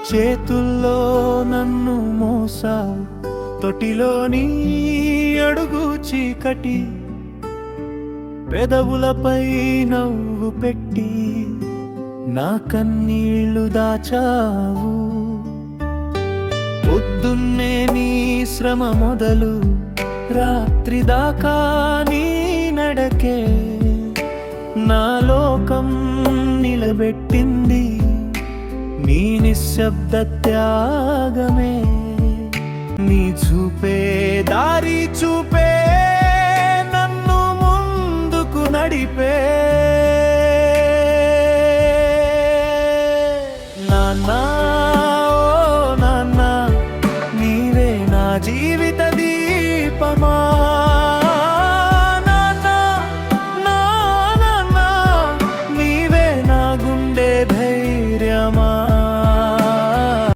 చేతుల్లో నన్ను మోసావు, తొటిలోని అడుగు చీకటి, పెదవులపై నవ్వు పెట్టి నా కన్నీళ్లు దాచావు. పొద్దున్నే నీ శ్రమ మొదలు, రాత్రి దాకా నీ నడకే నా లోకం నిలబెట్టింది. నీ నిశ్శబ్ద త్యాగమే, నీ చూపే దారి చూపే నన్ను ముందుకు నడిపే.